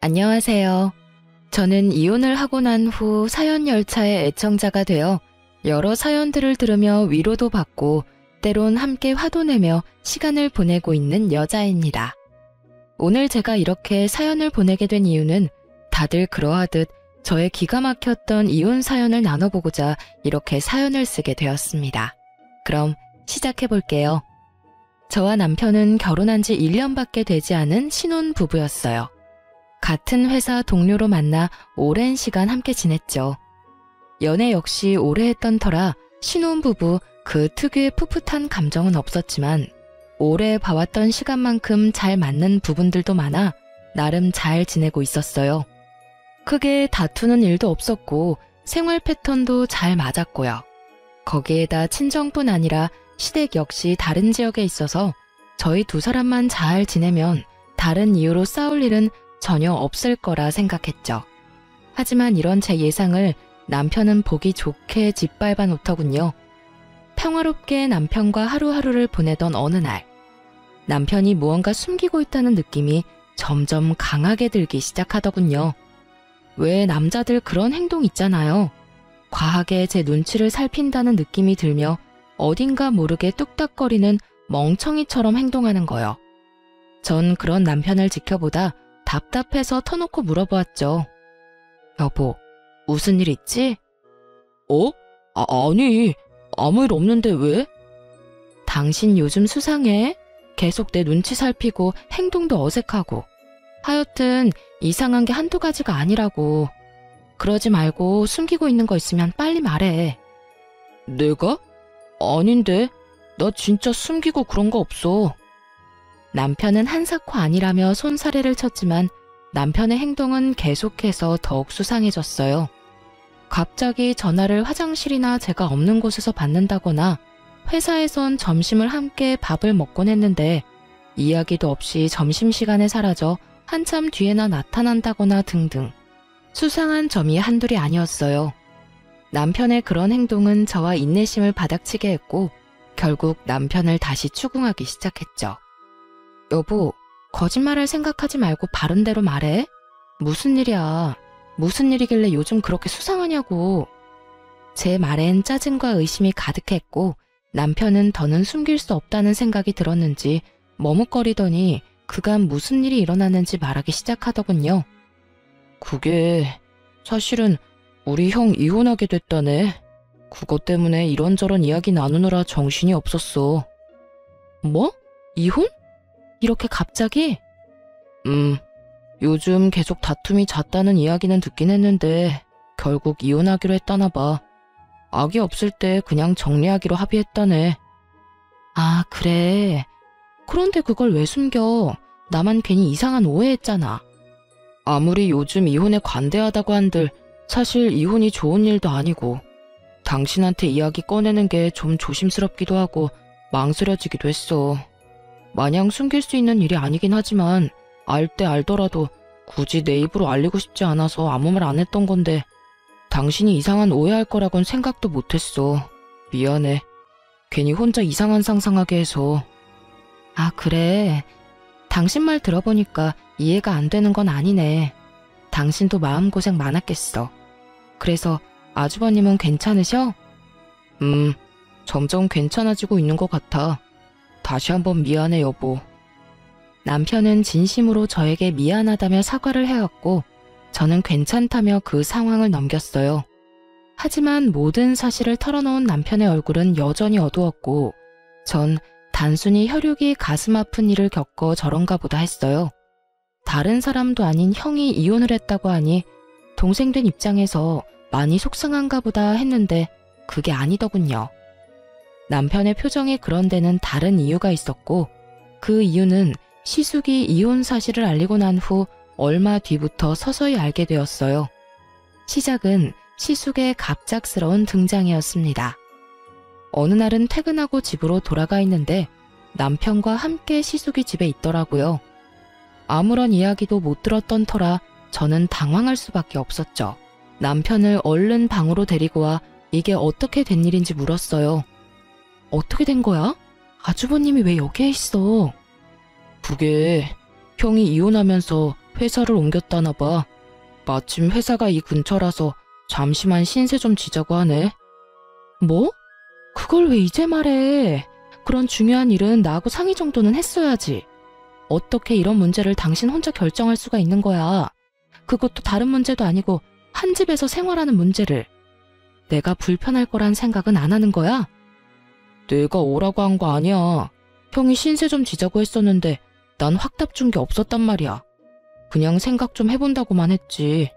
안녕하세요. 저는 이혼을 하고 난 후 사연 열차의 애청자가 되어 여러 사연들을 들으며 위로도 받고 때론 함께 화도 내며 시간을 보내고 있는 여자입니다. 오늘 제가 이렇게 사연을 보내게 된 이유는 다들 그러하듯 저의 기가 막혔던 이혼 사연을 나눠보고자 이렇게 사연을 쓰게 되었습니다. 그럼 시작해 볼게요. 저와 남편은 결혼한 지 1년밖에 되지 않은 신혼 부부였어요. 같은 회사 동료로 만나 오랜 시간 함께 지냈죠. 연애 역시 오래 했던 터라 신혼부부 그 특유의 풋풋한 감정은 없었지만 오래 봐왔던 시간만큼 잘 맞는 부분들도 많아 나름 잘 지내고 있었어요. 크게 다투는 일도 없었고 생활 패턴도 잘 맞았고요. 거기에다 친정뿐 아니라 시댁 역시 다른 지역에 있어서 저희 두 사람만 잘 지내면 다른 이유로 싸울 일은 전혀 없을 거라 생각했죠. 하지만 이런 제 예상을 남편은 보기 좋게 짓밟아 놓더군요. 평화롭게 남편과 하루하루를 보내던 어느 날, 남편이 무언가 숨기고 있다는 느낌이 점점 강하게 들기 시작하더군요. 왜 남자들 그런 행동 있잖아요. 과하게 제 눈치를 살핀다는 느낌이 들며 어딘가 모르게 뚝딱거리는 멍청이처럼 행동하는 거요. 전 그런 남편을 지켜보다 답답해서 터놓고 물어보았죠. 여보, 무슨 일 있지? 아니, 아무 일 없는데 왜? 당신 요즘 수상해? 계속 내 눈치 살피고 행동도 어색하고. 하여튼 이상한 게 한두 가지가 아니라고. 그러지 말고 숨기고 있는 거 있으면 빨리 말해. 내가? 아닌데. 나 진짜 숨기고 그런 거 없어. 남편은 한사코 아니라며 손사래를 쳤지만 남편의 행동은 계속해서 더욱 수상해졌어요. 갑자기 전화를 화장실이나 제가 없는 곳에서 받는다거나 회사에선 점심을 함께 밥을 먹곤 했는데 이야기도 없이 점심시간에 사라져 한참 뒤에나 나타난다거나 등등 수상한 점이 한둘이 아니었어요. 남편의 그런 행동은 저와 인내심을 바닥치게 했고 결국 남편을 다시 추궁하기 시작했죠. 여보, 거짓말할 생각하지 말고 바른 대로 말해. 무슨 일이야? 무슨 일이길래 요즘 그렇게 수상하냐고. 제 말엔 짜증과 의심이 가득했고 남편은 더는 숨길 수 없다는 생각이 들었는지 머뭇거리더니 그간 무슨 일이 일어났는지 말하기 시작하더군요. 그게 사실은 우리 형 이혼하게 됐다네. 그것 때문에 이런저런 이야기 나누느라 정신이 없었어. 뭐? 이혼? 이렇게 갑자기? 요즘 계속 다툼이 잦다는 이야기는 듣긴 했는데 결국 이혼하기로 했다나 봐. 악이 없을 때 그냥 정리하기로 합의했다네. 아, 그래. 그런데 그걸 왜 숨겨? 나만 괜히 이상한 오해했잖아. 아무리 요즘 이혼에 관대하다고 한들 사실 이혼이 좋은 일도 아니고 당신한테 이야기 꺼내는 게 좀 조심스럽기도 하고 망설여지기도 했어. 마냥 숨길 수 있는 일이 아니긴 하지만 알 때 알더라도 굳이 내 입으로 알리고 싶지 않아서 아무 말 안 했던 건데 당신이 이상한 오해할 거라곤 생각도 못했어. 미안해. 괜히 혼자 이상한 상상하게 해서. 아, 그래. 당신 말 들어보니까 이해가 안 되는 건 아니네. 당신도 마음고생 많았겠어. 그래서 아주버님은 괜찮으셔? 점점 괜찮아지고 있는 것 같아. 다시 한번 미안해, 여보. 남편은 진심으로 저에게 미안하다며 사과를 해왔고 저는 괜찮다며 그 상황을 넘겼어요. 하지만 모든 사실을 털어놓은 남편의 얼굴은 여전히 어두웠고 전 단순히 혈육이 가슴 아픈 일을 겪어 저런가 보다 했어요. 다른 사람도 아닌 형이 이혼을 했다고 하니 동생 된 입장에서 많이 속상한가 보다 했는데 그게 아니더군요. 남편의 표정이 그런 데는 다른 이유가 있었고 그 이유는 시숙이 이혼 사실을 알리고 난 후 얼마 뒤부터 서서히 알게 되었어요. 시작은 시숙의 갑작스러운 등장이었습니다. 어느 날은 퇴근하고 집으로 돌아가 있는데 남편과 함께 시숙이 집에 있더라고요. 아무런 이야기도 못 들었던 터라 저는 당황할 수밖에 없었죠. 남편을 얼른 방으로 데리고 와 이게 어떻게 된 일인지 물었어요. 어떻게 된 거야? 아주버님이 왜 여기에 있어? 그게 형이 이혼하면서 회사를 옮겼다나 봐. 마침 회사가 이 근처라서 잠시만 신세 좀 지자고 하네. 뭐? 그걸 왜 이제 말해? 그런 중요한 일은 나하고 상의 정도는 했어야지. 어떻게 이런 문제를 당신 혼자 결정할 수가 있는 거야? 그것도 다른 문제도 아니고 한 집에서 생활하는 문제를. 내가 불편할 거란 생각은 안 하는 거야? 내가 오라고 한 거 아니야. 형이 신세 좀 지자고 했었는데 난 확답 준 게 없었단 말이야. 그냥 생각 좀 해본다고만 했지.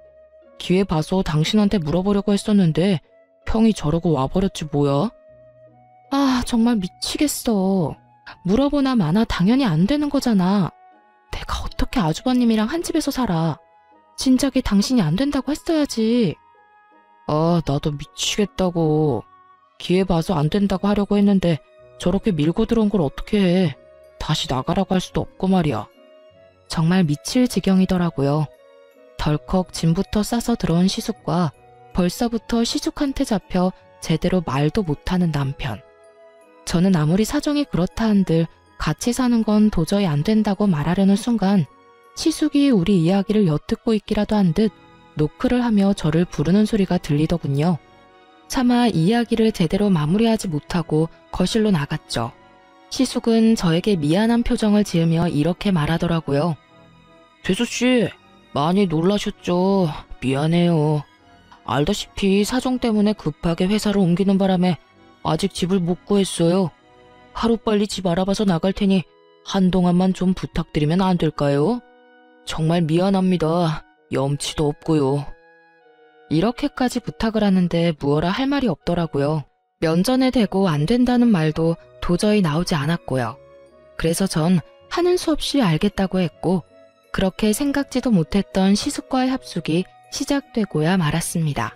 기회 봐서 당신한테 물어보려고 했었는데 형이 저러고 와버렸지 뭐야? 아, 정말 미치겠어. 물어보나 마나 당연히 안 되는 거잖아. 내가 어떻게 아주버님이랑 한 집에서 살아. 진작에 당신이 안 된다고 했어야지. 아, 나도 미치겠다고. 기회 봐서 안 된다고 하려고 했는데 저렇게 밀고 들어온 걸 어떻게 해. 다시 나가라고 할 수도 없고 말이야. 정말 미칠 지경이더라고요. 덜컥 짐부터 싸서 들어온 시숙과 벌써부터 시숙한테 잡혀 제대로 말도 못하는 남편. 저는 아무리 사정이 그렇다 한들 같이 사는 건 도저히 안 된다고 말하려는 순간 시숙이 우리 이야기를 엿듣고 있기라도 한 듯 노크를 하며 저를 부르는 소리가 들리더군요. 차마 이야기를 제대로 마무리하지 못하고 거실로 나갔죠. 시숙은 저에게 미안한 표정을 지으며 이렇게 말하더라고요. 재수씨, 많이 놀라셨죠? 미안해요. 알다시피 사정 때문에 급하게 회사를 옮기는 바람에 아직 집을 못 구했어요. 하루빨리 집 알아봐서 나갈 테니 한동안만 좀 부탁드리면 안 될까요? 정말 미안합니다. 염치도 없고요. 이렇게까지 부탁을 하는데 무어라 할 말이 없더라고요. 면전에 대고 안 된다는 말도 도저히 나오지 않았고요. 그래서 전 하는 수 없이 알겠다고 했고 그렇게 생각지도 못했던 시숙과의 합숙이 시작되고야 말았습니다.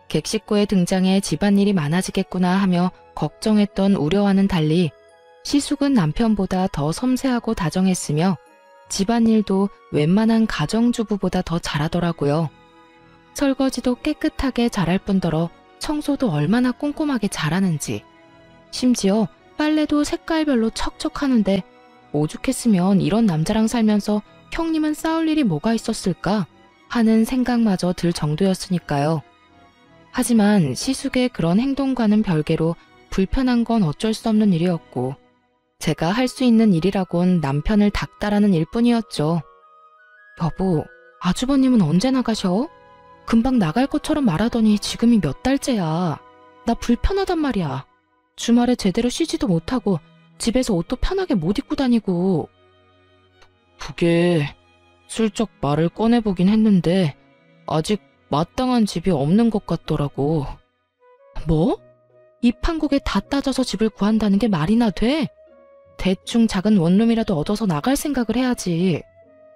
객식구의 등장에 집안일이 많아지겠구나 하며 걱정했던 우려와는 달리 시숙은 남편보다 더 섬세하고 다정했으며 집안일도 웬만한 가정주부보다 더 잘하더라고요. 설거지도 깨끗하게 잘할 뿐더러 청소도 얼마나 꼼꼼하게 잘하는지. 심지어 빨래도 색깔별로 척척 하는데 오죽했으면 이런 남자랑 살면서 형님은 싸울 일이 뭐가 있었을까 하는 생각마저 들 정도였으니까요. 하지만 시숙의 그런 행동과는 별개로 불편한 건 어쩔 수 없는 일이었고 제가 할 수 있는 일이라곤 남편을 닥달하는 일뿐이었죠. 여보, 아주버님은 언제 나가셔? 금방 나갈 것처럼 말하더니 지금이 몇 달째야. 나 불편하단 말이야. 주말에 제대로 쉬지도 못하고 집에서 옷도 편하게 못 입고 다니고. 그게 슬쩍 말을 꺼내보긴 했는데 아직 마땅한 집이 없는 것 같더라고. 뭐? 입 한 곡에 다 따져서 집을 구한다는 게 말이나 돼? 대충 작은 원룸이라도 얻어서 나갈 생각을 해야지.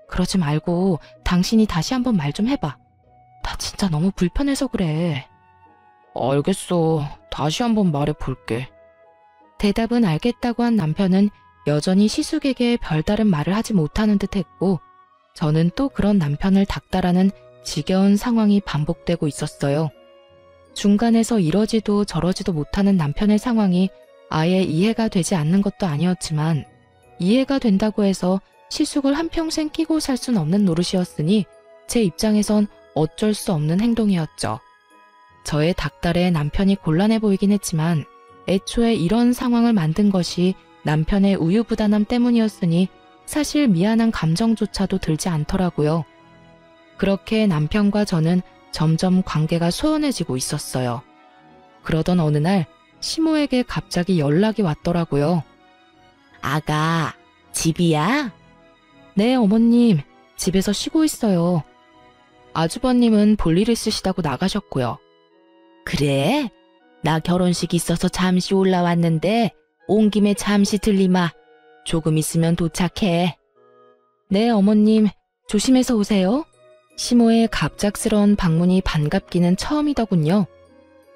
그러지 말고 당신이 다시 한번 말 좀 해봐. 나 진짜 너무 불편해서 그래. 알겠어. 다시 한번 말해볼게. 대답은 알겠다고 한 남편은 여전히 시숙에게 별다른 말을 하지 못하는 듯 했고 저는 또 그런 남편을 닥달하는 지겨운 상황이 반복되고 있었어요. 중간에서 이러지도 저러지도 못하는 남편의 상황이 아예 이해가 되지 않는 것도 아니었지만 이해가 된다고 해서 시숙을 한평생 끼고 살 순 없는 노릇이었으니 제 입장에선 어쩔 수 없는 행동이었죠. 저의 닥달에 남편이 곤란해 보이긴 했지만 애초에 이런 상황을 만든 것이 남편의 우유부단함 때문이었으니 사실 미안한 감정조차도 들지 않더라고요. 그렇게 남편과 저는 점점 관계가 소원해지고 있었어요. 그러던 어느 날 시모에게 갑자기 연락이 왔더라고요. 아가, 집이야? 네, 어머님. 집에서 쉬고 있어요. 아주버님은 볼일 있으시다고 나가셨고요. 그래? 나 결혼식 있어서 잠시 올라왔는데 온 김에 잠시 들리마. 조금 있으면 도착해. 네, 어머님. 조심해서 오세요. 시모의 갑작스러운 방문이 반갑기는 처음이더군요.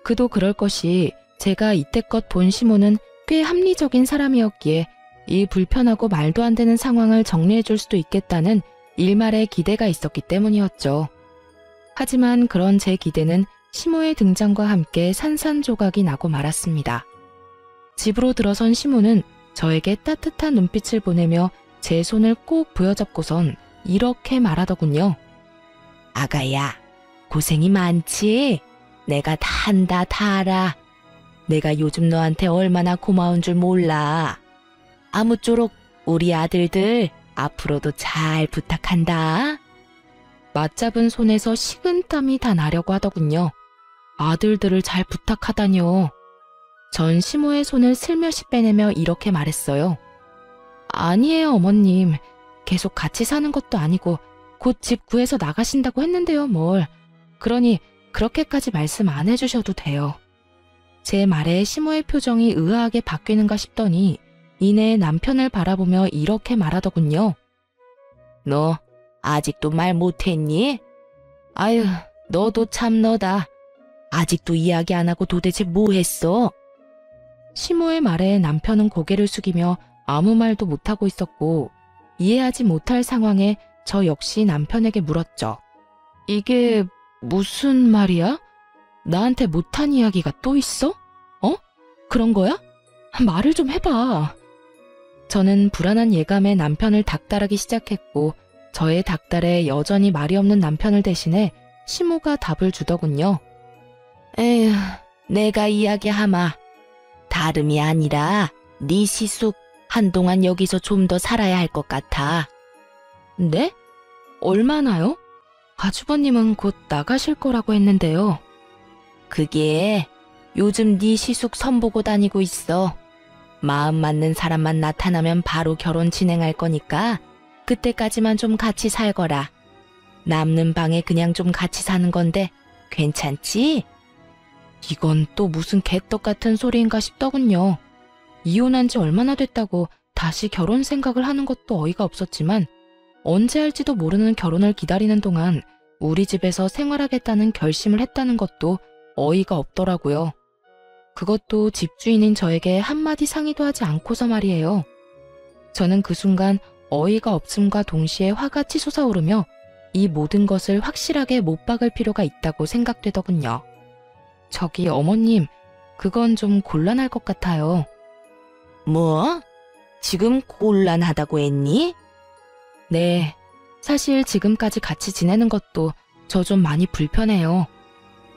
그도 그럴 것이 제가 이때껏 본 시모는 꽤 합리적인 사람이었기에 이 불편하고 말도 안 되는 상황을 정리해 줄 수도 있겠다는 일말의 기대가 있었기 때문이었죠. 하지만 그런 제 기대는 시모의 등장과 함께 산산조각이 나고 말았습니다. 집으로 들어선 시모는 저에게 따뜻한 눈빛을 보내며 제 손을 꼭 부여잡고선 이렇게 말하더군요. 아가야, 고생이 많지? 내가 다 한다, 다 알아. 내가 요즘 너한테 얼마나 고마운 줄 몰라. 아무쪼록 우리 아들들 앞으로도 잘 부탁한다. 맞잡은 손에서 식은땀이 다 나려고 하더군요. 아들들을 잘 부탁하다뇨. 전 시모의 손을 슬며시 빼내며 이렇게 말했어요. 아니에요, 어머님. 계속 같이 사는 것도 아니고 곧 집 구해서 나가신다고 했는데요, 뭘. 그러니 그렇게까지 말씀 안 해주셔도 돼요. 제 말에 시모의 표정이 의아하게 바뀌는가 싶더니 이내 남편을 바라보며 이렇게 말하더군요. 너 아직도 말 못했니? 아유, 너도 참 너다. 아직도 이야기 안 하고 도대체 뭐 했어? 시모의 말에 남편은 고개를 숙이며 아무 말도 못하고 있었고 이해하지 못할 상황에 저 역시 남편에게 물었죠. 이게 무슨 말이야? 나한테 못한 이야기가 또 있어? 그런 거야? 말을 좀 해봐. 저는 불안한 예감에 남편을 닥달하기 시작했고 저의 닥달에 여전히 말이 없는 남편을 대신해 시모가 답을 주더군요. 에휴, 내가 이야기하마. 다름이 아니라 네 시숙 한동안 여기서 좀 더 살아야 할 것 같아. 네? 얼마나요? 아주버님은 곧 나가실 거라고 했는데요. 그게 요즘 네 시숙 선보고 다니고 있어. 마음 맞는 사람만 나타나면 바로 결혼 진행할 거니까 그때까지만 좀 같이 살거라. 남는 방에 그냥 좀 같이 사는 건데 괜찮지? 이건 또 무슨 개떡 같은 소리인가 싶더군요. 이혼한 지 얼마나 됐다고 다시 결혼 생각을 하는 것도 어이가 없었지만 언제 할지도 모르는 결혼을 기다리는 동안 우리 집에서 생활하겠다는 결심을 했다는 것도 어이가 없더라고요. 그것도 집주인인 저에게 한마디 상의도 하지 않고서 말이에요. 저는 그 순간 어이가 없음과 동시에 화가 치솟아오르며 이 모든 것을 확실하게 못 박을 필요가 있다고 생각되더군요. 저기 어머님, 그건 좀 곤란할 것 같아요. 뭐? 지금 곤란하다고 했니? 네, 사실 지금까지 같이 지내는 것도 저 좀 많이 불편해요.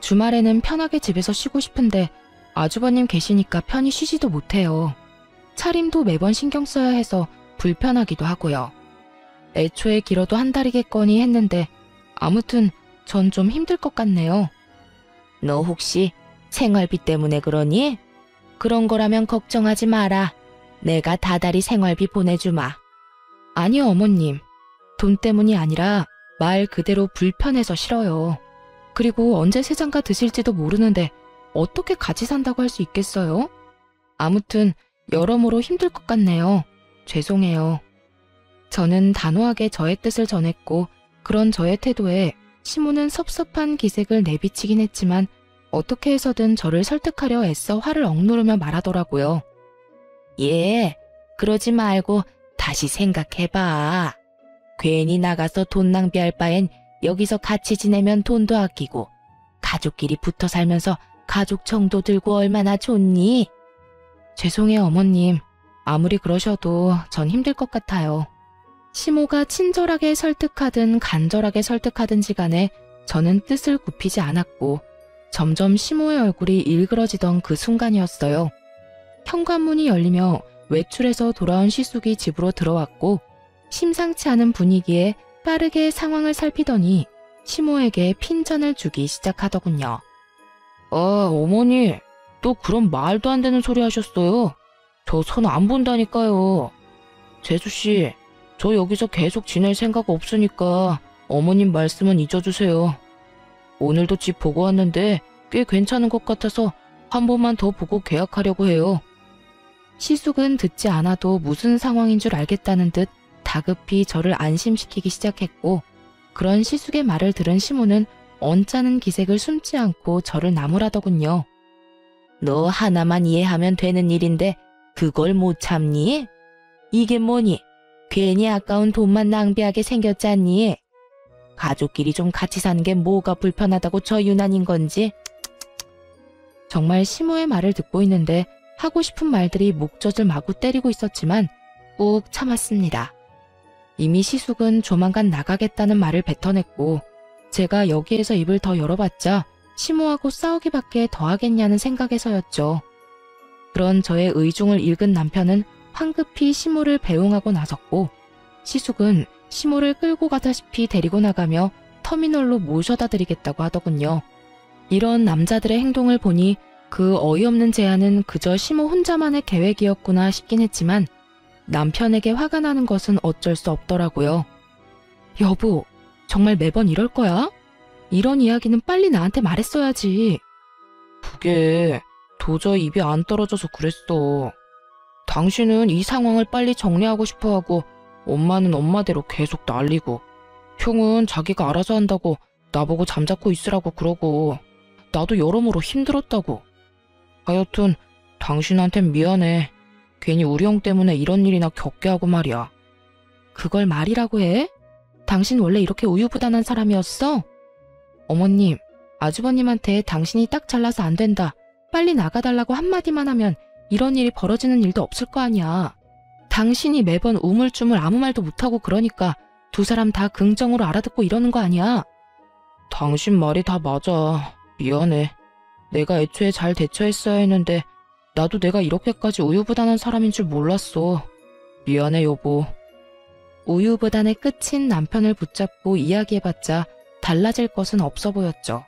주말에는 편하게 집에서 쉬고 싶은데 아주버님 계시니까 편히 쉬지도 못해요. 차림도 매번 신경 써야 해서 불편하기도 하고요. 애초에 길어도 한 달이겠거니 했는데 아무튼 전 좀 힘들 것 같네요. 너 혹시 생활비 때문에 그러니? 그런 거라면 걱정하지 마라. 내가 다달이 생활비 보내주마. 아니요, 어머님. 돈 때문이 아니라 말 그대로 불편해서 싫어요. 그리고 언제 세장가 드실지도 모르는데 어떻게 같이 산다고 할 수 있겠어요? 아무튼 여러모로 힘들 것 같네요. 죄송해요. 저는 단호하게 저의 뜻을 전했고 그런 저의 태도에 시모는 섭섭한 기색을 내비치긴 했지만 어떻게 해서든 저를 설득하려 애써 화를 억누르며 말하더라고요. 예, 그러지 말고 다시 생각해봐. 괜히 나가서 돈 낭비할 바엔 여기서 같이 지내면 돈도 아끼고 가족끼리 붙어 살면서 가족 정도 들고 얼마나 좋니? 죄송해요, 어머님. 아무리 그러셔도 전 힘들 것 같아요. 시모가 친절하게 설득하든 간절하게 설득하든지 간에 저는 뜻을 굽히지 않았고 점점 시모의 얼굴이 일그러지던 그 순간이었어요. 현관문이 열리며 외출해서 돌아온 시숙이 집으로 들어왔고 심상치 않은 분위기에 빠르게 상황을 살피더니 시모에게 핀잔을 주기 시작하더군요. 어머니, 또 그런 말도 안 되는 소리 하셨어요. 저 손 안 본다니까요. 재수씨, 저 여기서 계속 지낼 생각 없으니까 어머님 말씀은 잊어주세요. 오늘도 집 보고 왔는데 꽤 괜찮은 것 같아서 한 번만 더 보고 계약하려고 해요. 시숙은 듣지 않아도 무슨 상황인 줄 알겠다는 듯 다급히 저를 안심시키기 시작했고 그런 시숙의 말을 들은 시모는 언짢은 기색을 숨지 않고 저를 나무라더군요. 너 하나만 이해하면 되는 일인데 그걸 못 참니? 이게 뭐니? 괜히 아까운 돈만 낭비하게 생겼지 않니? 가족끼리 좀 같이 사는 게 뭐가 불편하다고 저 유난인 건지? 정말 시모의 말을 듣고 있는데 하고 싶은 말들이 목젖을 마구 때리고 있었지만 꾹 참았습니다. 이미 시숙은 조만간 나가겠다는 말을 뱉어냈고 제가 여기에서 입을 더 열어봤자 시모하고 싸우기밖에 더 하겠냐는 생각에서였죠. 그런 저의 의중을 읽은 남편은 황급히 시모를 배웅하고 나섰고 시숙은 시모를 끌고 가다시피 데리고 나가며 터미널로 모셔다 드리겠다고 하더군요. 이런 남자들의 행동을 보니 그 어이없는 제안은 그저 시모 혼자만의 계획이었구나 싶긴 했지만 남편에게 화가 나는 것은 어쩔 수 없더라고요. 여보, 정말 매번 이럴 거야? 이런 이야기는 빨리 나한테 말했어야지. 그게 도저히 입이 안 떨어져서 그랬어. 당신은 이 상황을 빨리 정리하고 싶어하고 엄마는 엄마대로 계속 난리고 형은 자기가 알아서 한다고 나보고 잠자코 있으라고 그러고 나도 여러모로 힘들었다고. 하여튼 당신한텐 미안해. 괜히 우리 형 때문에 이런 일이나 겪게 하고 말이야. 그걸 말이라고 해? 당신 원래 이렇게 우유부단한 사람이었어? 어머님, 아주버님한테 당신이 딱 잘나서 안 된다, 빨리 나가달라고 한마디만 하면 이런 일이 벌어지는 일도 없을 거 아니야. 당신이 매번 우물쭈물 아무 말도 못하고 그러니까 두 사람 다 긍정으로 알아듣고 이러는 거 아니야. 당신 말이 다 맞아. 미안해. 내가 애초에 잘 대처했어야 했는데 나도 내가 이렇게까지 우유부단한 사람인 줄 몰랐어. 미안해 여보. 우유부단의 끝인 남편을 붙잡고 이야기해봤자 달라질 것은 없어 보였죠.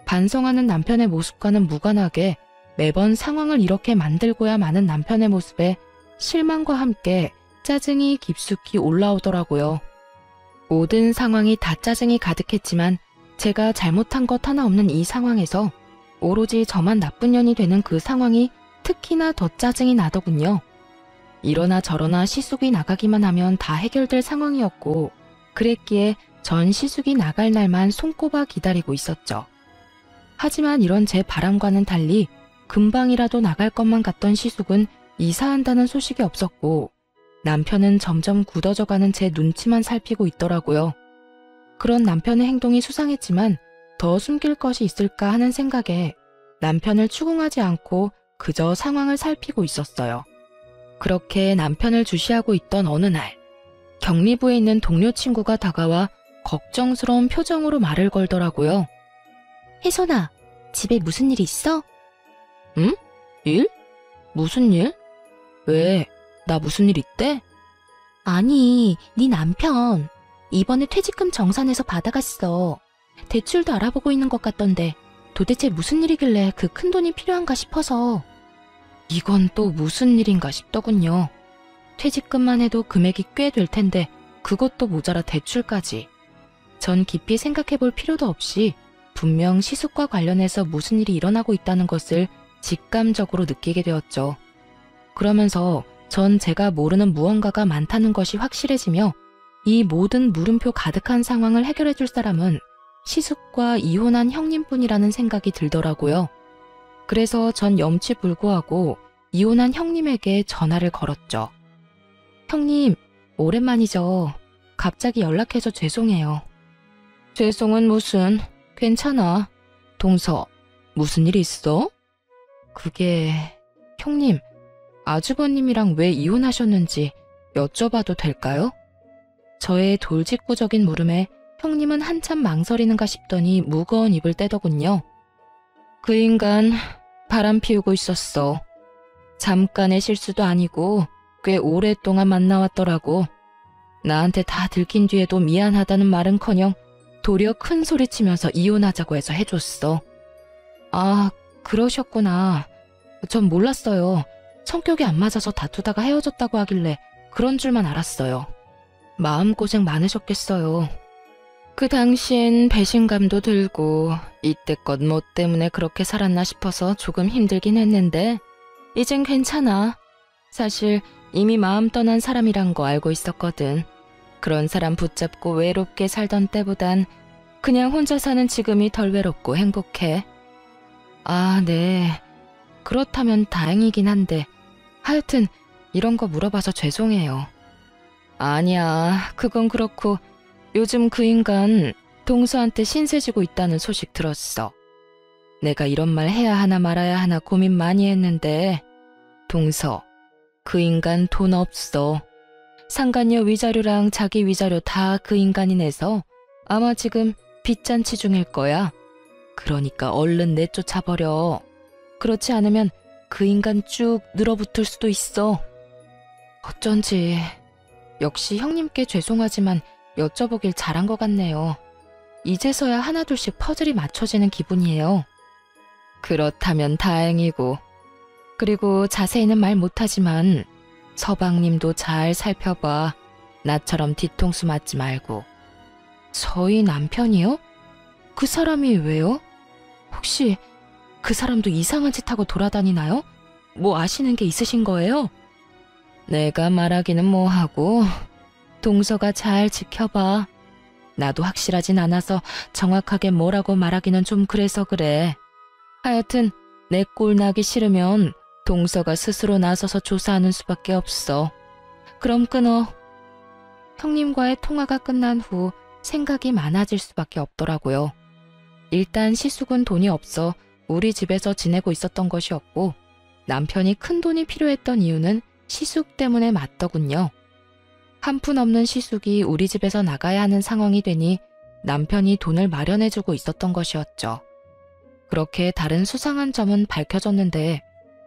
반성하는 남편의 모습과는 무관하게 매번 상황을 이렇게 만들고야 마는 남편의 모습에 실망과 함께 짜증이 깊숙이 올라오더라고요. 모든 상황이 다 짜증이 가득했지만 제가 잘못한 것 하나 없는 이 상황에서 오로지 저만 나쁜 년이 되는 그 상황이 특히나 더 짜증이 나더군요. 이러나 저러나 시숙이 나가기만 하면 다 해결될 상황이었고 그랬기에 전 시숙이 나갈 날만 손꼽아 기다리고 있었죠. 하지만 이런 제 바람과는 달리 금방이라도 나갈 것만 같던 시숙은 이사한다는 소식이 없었고 남편은 점점 굳어져가는 제 눈치만 살피고 있더라고요. 그런 남편의 행동이 수상했지만 더 숨길 것이 있을까 하는 생각에 남편을 추궁하지 않고 그저 상황을 살피고 있었어요. 그렇게 남편을 주시하고 있던 어느 날 격리부에 있는 동료 친구가 다가와 걱정스러운 표정으로 말을 걸더라고요. 혜선아, 집에 무슨 일 있어? 응? 일? 무슨 일? 왜? 나 무슨 일 있대? 아니, 네 남편 이번에 퇴직금 정산해서 받아갔어. 대출도 알아보고 있는 것 같던데 도대체 무슨 일이길래 그 큰돈이 필요한가 싶어서. 이건 또 무슨 일인가 싶더군요. 퇴직금만 해도 금액이 꽤 될 텐데 그것도 모자라 대출까지. 전 깊이 생각해 볼 필요도 없이 분명 시숙과 관련해서 무슨 일이 일어나고 있다는 것을 직감적으로 느끼게 되었죠. 그러면서 전 제가 모르는 무언가가 많다는 것이 확실해지며 이 모든 물음표 가득한 상황을 해결해 줄 사람은 시숙과 이혼한 형님뿐이라는 생각이 들더라고요. 그래서 전 염치불구하고 이혼한 형님에게 전화를 걸었죠. 형님, 오랜만이죠. 갑자기 연락해서 죄송해요. 죄송은 무슨, 괜찮아. 동서, 무슨 일 있어? 그게, 형님, 아주버님이랑 왜 이혼하셨는지 여쭤봐도 될까요? 저의 돌직구적인 물음에 형님은 한참 망설이는가 싶더니 무거운 입을 떼더군요. 그 인간 바람 피우고 있었어. 잠깐의 실수도 아니고 꽤 오랫동안 만나왔더라고. 나한테 다 들킨 뒤에도 미안하다는 말은커녕 도리어 큰 소리치면서 이혼하자고 해서 해줬어. 아, 그러셨구나. 전 몰랐어요. 성격이 안 맞아서 다투다가 헤어졌다고 하길래 그런 줄만 알았어요. 마음고생 많으셨겠어요. 그 당시엔 배신감도 들고 이때껏 뭐 때문에 그렇게 살았나 싶어서 조금 힘들긴 했는데 이젠 괜찮아. 사실 이미 마음 떠난 사람이란 거 알고 있었거든. 그런 사람 붙잡고 외롭게 살던 때보단 그냥 혼자 사는 지금이 덜 외롭고 행복해. 아, 네. 그렇다면 다행이긴 한데 하여튼 이런 거 물어봐서 죄송해요. 아니야, 그건 그렇고 요즘 그 인간 동서한테 신세지고 있다는 소식 들었어. 내가 이런 말 해야 하나 말아야 하나 고민 많이 했는데 동서, 그 인간 돈 없어. 상간녀 위자료랑 자기 위자료 다 그 인간이 내서 아마 지금 빚잔치 중일 거야. 그러니까 얼른 내쫓아버려. 그렇지 않으면 그 인간 쭉 늘어붙을 수도 있어. 어쩐지 역시 형님께 죄송하지만 여쭤보길 잘한 것 같네요. 이제서야 하나둘씩 퍼즐이 맞춰지는 기분이에요. 그렇다면 다행이고. 그리고 자세히는 말 못하지만 서방님도 잘 살펴봐. 나처럼 뒤통수 맞지 말고. 저희 남편이요? 그 사람이 왜요? 혹시 그 사람도 이상한 짓 하고 돌아다니나요? 뭐 아시는 게 있으신 거예요? 내가 말하기는 뭐하고 동서가 잘 지켜봐. 나도 확실하진 않아서 정확하게 뭐라고 말하기는 좀 그래서 그래. 하여튼 내 꼴 나기 싫으면 동서가 스스로 나서서 조사하는 수밖에 없어. 그럼 끊어. 형님과의 통화가 끝난 후 생각이 많아질 수밖에 없더라고요. 일단 시숙은 돈이 없어 우리 집에서 지내고 있었던 것이었고 남편이 큰 돈이 필요했던 이유는 시숙 때문에 맞더군요. 한 푼 없는 시숙이 우리 집에서 나가야 하는 상황이 되니 남편이 돈을 마련해주고 있었던 것이었죠. 그렇게 다른 수상한 점은 밝혀졌는데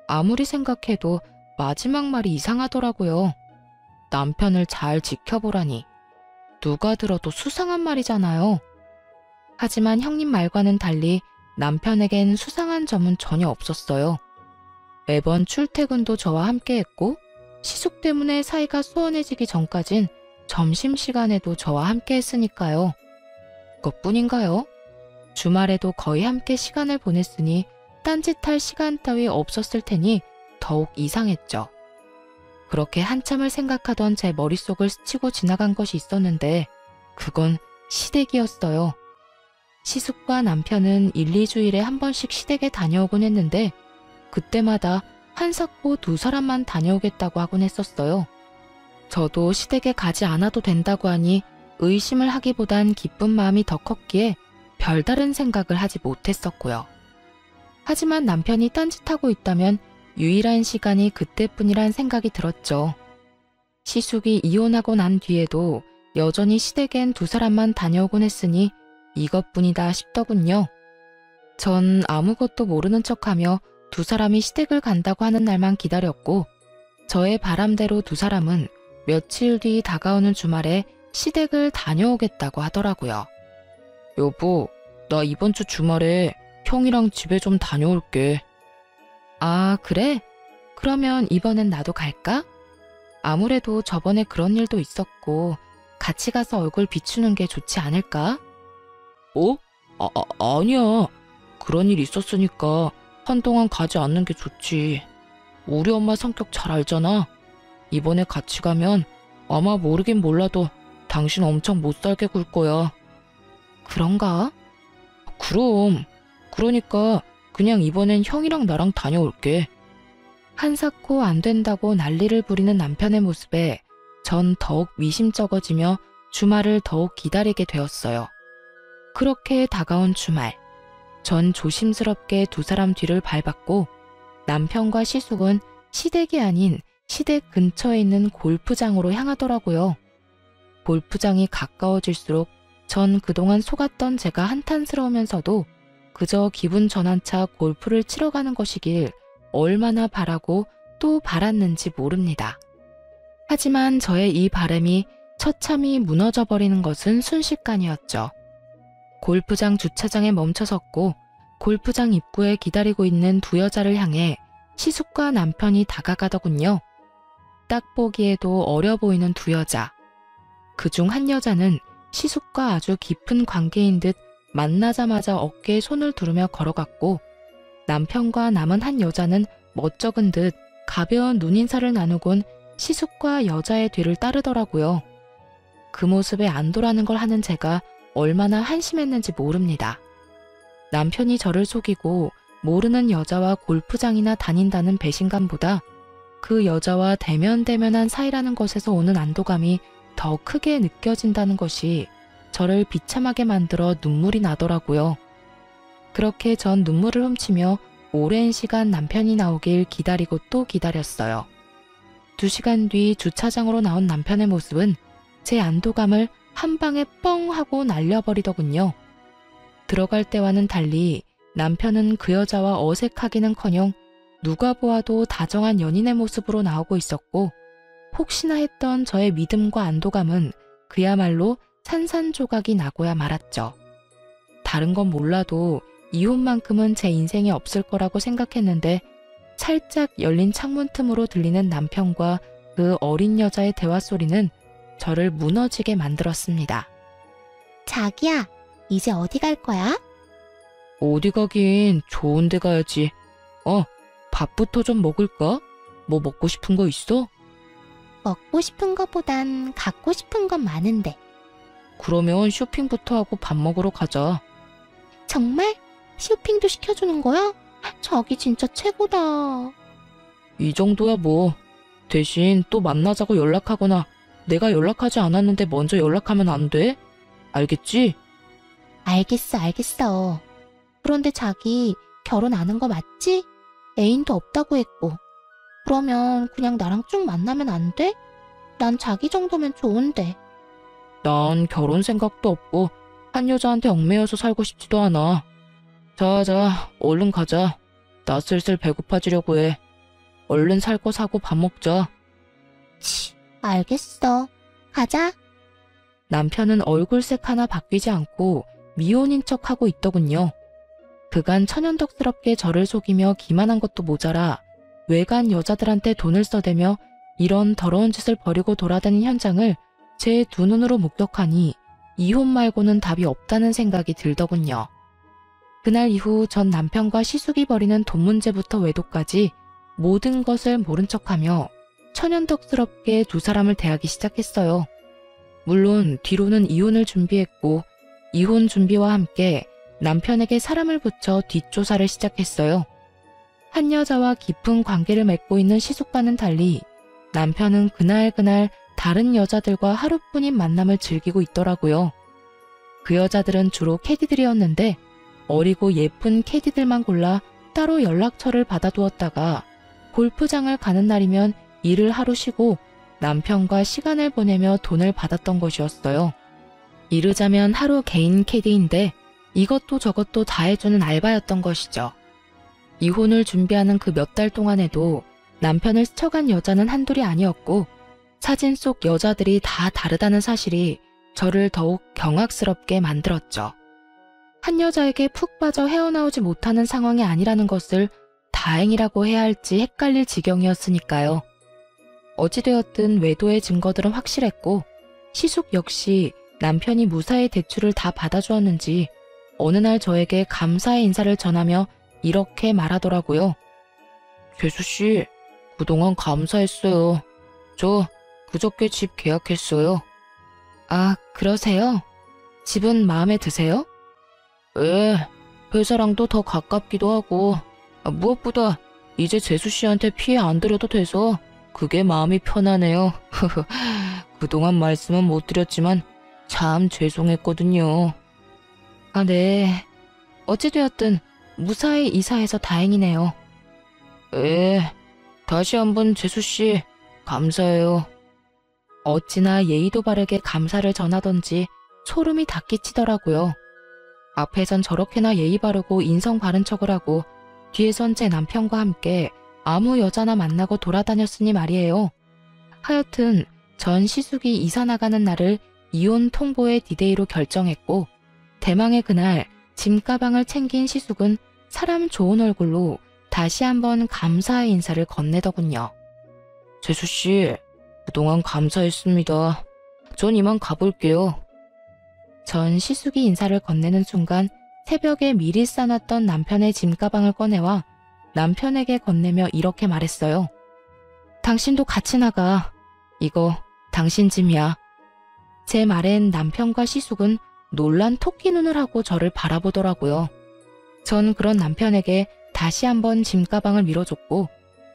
아무리 생각해도 마지막 말이 이상하더라고요. 남편을 잘 지켜보라니. 누가 들어도 수상한 말이잖아요. 하지만 형님 말과는 달리 남편에겐 수상한 점은 전혀 없었어요. 매번 출퇴근도 저와 함께 했고 시숙 때문에 사이가 소원해지기 전까진 점심시간에도 저와 함께 했으니까요. 그것뿐인가요? 주말에도 거의 함께 시간을 보냈으니 딴짓할 시간 따위 없었을 테니 더욱 이상했죠. 그렇게 한참을 생각하던 제 머릿속을 스치고 지나간 것이 있었는데 그건 시댁이었어요. 시숙과 남편은 1, 2주일에 한 번씩 시댁에 다녀오곤 했는데 그때마다 한사코 2사람만 다녀오겠다고 하곤 했었어요. 저도 시댁에 가지 않아도 된다고 하니 의심을 하기보단 기쁜 마음이 더 컸기에 별다른 생각을 하지 못했었고요. 하지만 남편이 딴짓하고 있다면 유일한 시간이 그때뿐이란 생각이 들었죠. 시숙이 이혼하고 난 뒤에도 여전히 시댁엔 2사람만 다녀오곤 했으니 이것뿐이다 싶더군요. 전 아무것도 모르는 척하며 2사람이 시댁을 간다고 하는 날만 기다렸고 저의 바람대로 2사람은 며칠 뒤 다가오는 주말에 시댁을 다녀오겠다고 하더라고요. 여보, 나 이번 주 주말에 형이랑 집에 좀 다녀올게. 아, 그래? 그러면 이번엔 나도 갈까? 아무래도 저번에 그런 일도 있었고 같이 가서 얼굴 비추는 게 좋지 않을까? 어? 아니야. 그런 일 있었으니까 한동안 가지 않는 게 좋지. 우리 엄마 성격 잘 알잖아. 이번에 같이 가면 아마 모르긴 몰라도 당신 엄청 못 살게 굴 거야. 그런가? 그럼. 그러니까 그냥 이번엔 형이랑 나랑 다녀올게. 한사코 안 된다고 난리를 부리는 남편의 모습에 전 더욱 미심쩍어지며 주말을 더욱 기다리게 되었어요. 그렇게 다가온 주말, 전 조심스럽게 2사람 뒤를 밟았고 남편과 시숙은 시댁이 아닌 시댁 근처에 있는 골프장으로 향하더라고요. 골프장이 가까워질수록 전 그동안 속았던 제가 한탄스러우면서도 그저 기분 전환차 골프를 치러 가는 것이길 얼마나 바라고 또 바랐는지 모릅니다. 하지만 저의 이 바람이 처참히 무너져버리는 것은 순식간이었죠. 골프장 주차장에 멈춰섰고 골프장 입구에 기다리고 있는 2 여자를 향해 시숙과 남편이 다가가더군요. 딱 보기에도 어려 보이는 2 여자. 그중 한 여자는 시숙과 아주 깊은 관계인 듯 만나자마자 어깨에 손을 두르며 걸어갔고 남편과 남은 한 여자는 멋쩍은 듯 가벼운 눈인사를 나누곤 시숙과 여자의 뒤를 따르더라고요. 그 모습에 안도라는 걸 하는 제가 얼마나 한심했는지 모릅니다. 남편이 저를 속이고 모르는 여자와 골프장이나 다닌다는 배신감보다 그 여자와 대면대면한 사이라는 것에서 오는 안도감이 더 크게 느껴진다는 것이 저를 비참하게 만들어 눈물이 나더라고요. 그렇게 전 눈물을 훔치며 오랜 시간 남편이 나오길 기다리고 또 기다렸어요. 2시간 뒤 주차장으로 나온 남편의 모습은 제 안도감을 한 방에 뻥 하고 날려버리더군요. 들어갈 때와는 달리 남편은 그 여자와 어색하기는커녕 누가 보아도 다정한 연인의 모습으로 나오고 있었고, 혹시나 했던 저의 믿음과 안도감은 그야말로 산산조각이 나고야 말았죠. 다른 건 몰라도 이혼만큼은 제 인생에 없을 거라고 생각했는데, 살짝 열린 창문 틈으로 들리는 남편과 그 어린 여자의 대화 소리는 저를 무너지게 만들었습니다. 자기야, 이제 어디 갈 거야? 어디 가긴 좋은 데 가야지. 밥부터 좀 먹을까? 뭐 먹고 싶은 거 있어? 먹고 싶은 것보단 갖고 싶은 건 많은데. 그러면 쇼핑부터 하고 밥 먹으러 가자. 정말? 쇼핑도 시켜주는 거야? 자기 진짜 최고다. 이 정도야 뭐. 대신 또 만나자고 연락하거나 내가 연락하지 않았는데 먼저 연락하면 안 돼? 알겠지? 알겠어. 그런데 자기 결혼 안 한 거 맞지? 애인도 없다고 했고. 그러면 그냥 나랑 쭉 만나면 안 돼? 난 자기 정도면 좋은데. 난 결혼 생각도 없고 한 여자한테 얽매여서 살고 싶지도 않아. 자, 얼른 가자. 나 슬슬 배고파지려고 해. 얼른 살 거 사고 밥 먹자. 알겠어. 가자. 남편은 얼굴색 하나 바뀌지 않고 미혼인 척하고 있더군요. 그간 천연덕스럽게 저를 속이며 기만한 것도 모자라 외간 여자들한테 돈을 써대며 이런 더러운 짓을 벌이고 돌아다닌 현장을 제 두 눈으로 목격하니 이혼 말고는 답이 없다는 생각이 들더군요. 그날 이후 전 남편과 시숙이 벌이는 돈 문제부터 외도까지 모든 것을 모른 척하며 천연덕스럽게 두 사람을 대하기 시작했어요. 물론 뒤로는 이혼을 준비했고 이혼 준비와 함께 남편에게 사람을 붙여 뒷조사를 시작했어요. 한 여자와 깊은 관계를 맺고 있는 시숙과는 달리 남편은 그날 다른 여자들과 하루뿐인 만남을 즐기고 있더라고요. 그 여자들은 주로 캐디들이었는데 어리고 예쁜 캐디들만 골라 따로 연락처를 받아두었다가 골프장을 가는 날이면 일을 하루 쉬고 남편과 시간을 보내며 돈을 받았던 것이었어요. 이르자면 하루 개인 캐디인데 이것도 저것도 다 해주는 알바였던 것이죠. 이혼을 준비하는 그 몇 달 동안에도 남편을 스쳐간 여자는 한둘이 아니었고 사진 속 여자들이 다 다르다는 사실이 저를 더욱 경악스럽게 만들었죠. 한 여자에게 푹 빠져 헤어나오지 못하는 상황이 아니라는 것을 다행이라고 해야 할지 헷갈릴 지경이었으니까요. 어찌되었든 외도의 증거들은 확실했고 시숙 역시 남편이 무사히 대출을 다 받아주었는지 어느 날 저에게 감사의 인사를 전하며 이렇게 말하더라고요. 죄수씨, 그동안 감사했어요. 저 그저께 집 계약했어요. 아, 그러세요? 집은 마음에 드세요? 예, 회사랑도 더 가깝기도 하고 무엇보다 이제 재수씨한테 피해 안 드려도 돼서 그게 마음이 편하네요. 그동안 말씀은 못 드렸지만 참 죄송했거든요. 아, 네. 어찌되었든 무사히 이사해서 다행이네요. 예, 다시 한번 재수씨 감사해요. 어찌나 예의도 바르게 감사를 전하던지 소름이 다 끼치더라고요. 앞에선 저렇게나 예의 바르고 인성 바른 척을 하고 뒤에선 제 남편과 함께 아무 여자나 만나고 돌아다녔으니 말이에요. 하여튼 전 시숙이 이사 나가는 날을 이혼 통보의 디데이로 결정했고 대망의 그날 짐가방을 챙긴 시숙은 사람 좋은 얼굴로 다시 한번 감사의 인사를 건네더군요. 재수씨, 그동안 감사했습니다. 전 이만 가볼게요. 전 시숙이 인사를 건네는 순간 새벽에 미리 싸놨던 남편의 짐가방을 꺼내와 남편에게 건네며 이렇게 말했어요. 당신도 같이 나가. 이거 당신 짐이야. 제 말엔 남편과 시숙은 놀란 토끼 눈을 하고 저를 바라보더라고요. 전 그런 남편에게 다시 한번 짐가방을 밀어줬고